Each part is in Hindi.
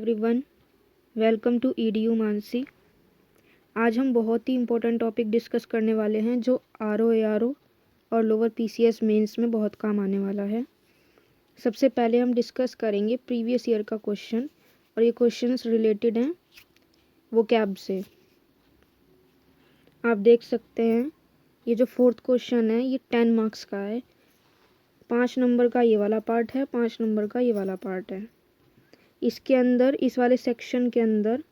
Everyone, welcome to EDU Mansi. आज हम बहुत ही इम्पोर्टेंट टॉपिक डिस्कस करने वाले हैं जो RO ARO और लोअर PCS मेंस में बहुत काम आने वाला है। सबसे पहले हम डिस्कस करेंगे प्रीवियस ईयर का क्वेश्चन, और ये क्वेश्चंस रिलेटेड हैं वोकैब से। आप देख सकते हैं ये जो फोर्थ क्वेश्चन है ये 10 मार्क्स का है। 5 नंबर का ये वाला पार्ट है, 5 नंबर का ये वाला पार्ट है। इसके अंदर, इस वाले सेक्शन के अंदर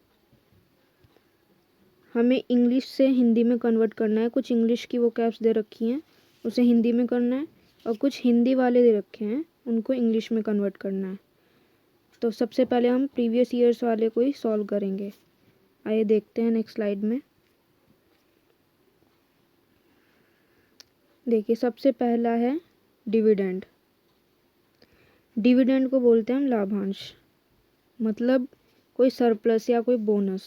हमें इंग्लिश से हिंदी में कन्वर्ट करना है। कुछ इंग्लिश की वोकैब्स दे रखी हैं, उसे हिंदी में करना है, और कुछ हिंदी वाले दे रखे हैं, उनको इंग्लिश में कन्वर्ट करना है। तो सबसे पहले हम प्रीवियस ईयर्स वाले को ही सॉल्व करेंगे। आइए देखते हैं नेक्स्ट स्लाइड में। देखिए, सबसे पहला है डिविडेंड। डिविडेंड को बोलते हैं हम लाभांश, मतलब कोई सरप्लस या कोई बोनस,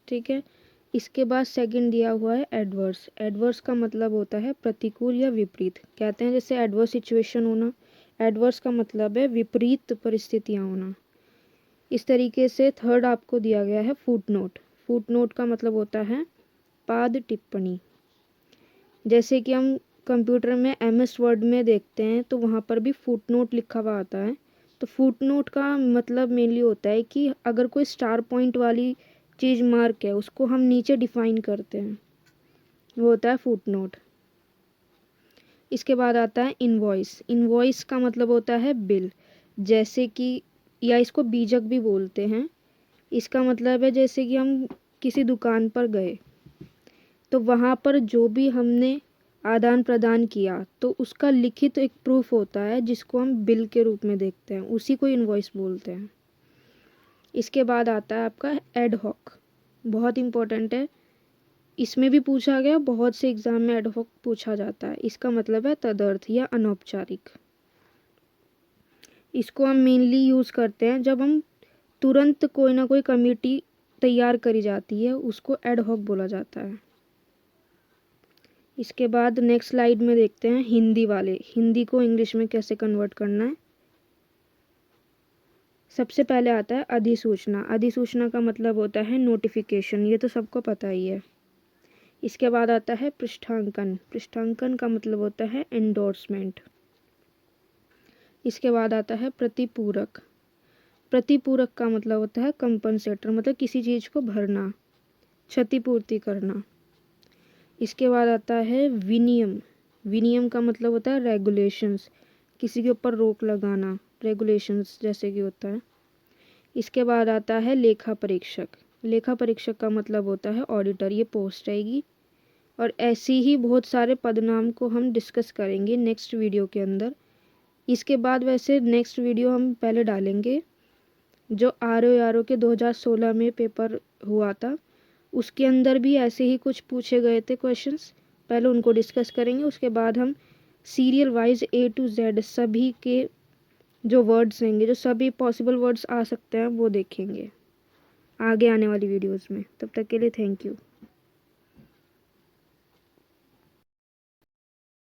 ठीक है। इसके बाद सेकंड दिया हुआ है एडवर्स। एडवर्स का मतलब होता है प्रतिकूल या विपरीत। कहते हैं जैसे एडवर्स सिचुएशन होना, एडवर्स का मतलब है विपरीत परिस्थितियां होना। इस तरीके से थर्ड आपको दिया गया है फुटनोट। फुटनोट का मतलब होता है पाद टिप्पणी। जैसे कि हम कंप्यूटर में MS वर्ड में देखते हैं तो वहाँ पर भी फुटनोट लिखा हुआ आता है। तो फुटनोट का मतलब मेनली होता है कि अगर कोई स्टार पॉइंट वाली चीज़ मार्क है उसको हम नीचे डिफाइन करते हैं, वो होता है फुटनोट। इसके बाद आता है इनवॉइस। इनवॉइस का मतलब होता है बिल, जैसे कि, या इसको बीजक भी बोलते हैं। इसका मतलब है जैसे कि हम किसी दुकान पर गए तो वहाँ पर जो भी हमने आदान प्रदान किया तो उसका लिखित एक प्रूफ होता है जिसको हम बिल के रूप में देखते हैं, उसी को इनवॉइस बोलते हैं। इसके बाद आता है आपका एड हॉक। बहुत इंपॉर्टेंट है, इसमें भी पूछा गया, बहुत से एग्जाम में एड हॉक पूछा जाता है। इसका मतलब है तदर्थ या अनौपचारिक। इसको हम मेनली यूज़ करते हैं जब हम तुरंत कोई ना कोई कमेटी तैयार करी जाती है, उसको एड हॉक बोला जाता है। इसके बाद नेक्स्ट स्लाइड में देखते हैं हिंदी वाले, हिंदी को इंग्लिश में कैसे कन्वर्ट करना है। सबसे पहले आता है अधिसूचना। अधिसूचना का मतलब होता है नोटिफिकेशन, ये तो सबको पता ही है। इसके बाद आता है पृष्ठांकन। पृष्ठांकन का मतलब होता है एंडोर्समेंट। इसके बाद आता है प्रतिपूरक। प्रतिपूरक का मतलब होता है कंपनसेटर, मतलब किसी चीज़ को भरना, क्षतिपूर्ति करना। इसके बाद आता है विनियम। विनियम का मतलब होता है रेगुलेशंस, किसी के ऊपर रोक लगाना, रेगुलेशंस जैसे कि होता है। इसके बाद आता है लेखा परीक्षक। लेखा परीक्षक का मतलब होता है ऑडिटर, ये पोस्ट आएगी। और ऐसी ही बहुत सारे पदनाम को हम डिस्कस करेंगे नेक्स्ट वीडियो के अंदर। इसके बाद वैसे नेक्स्ट वीडियो हम पहले डालेंगे जो RO ARO के 2016 में पेपर हुआ था, उसके अंदर भी ऐसे ही कुछ पूछे गए थे क्वेश्चंस। पहले उनको डिस्कस करेंगे, उसके बाद हम serial wise A to Z सभी के जो वर्ड्स रहेंगे, जो सभी पॉसिबल वर्ड्स आ सकते हैं, वो देखेंगे आगे आने वाली वीडियोस में। तब तक के लिए थैंक यू।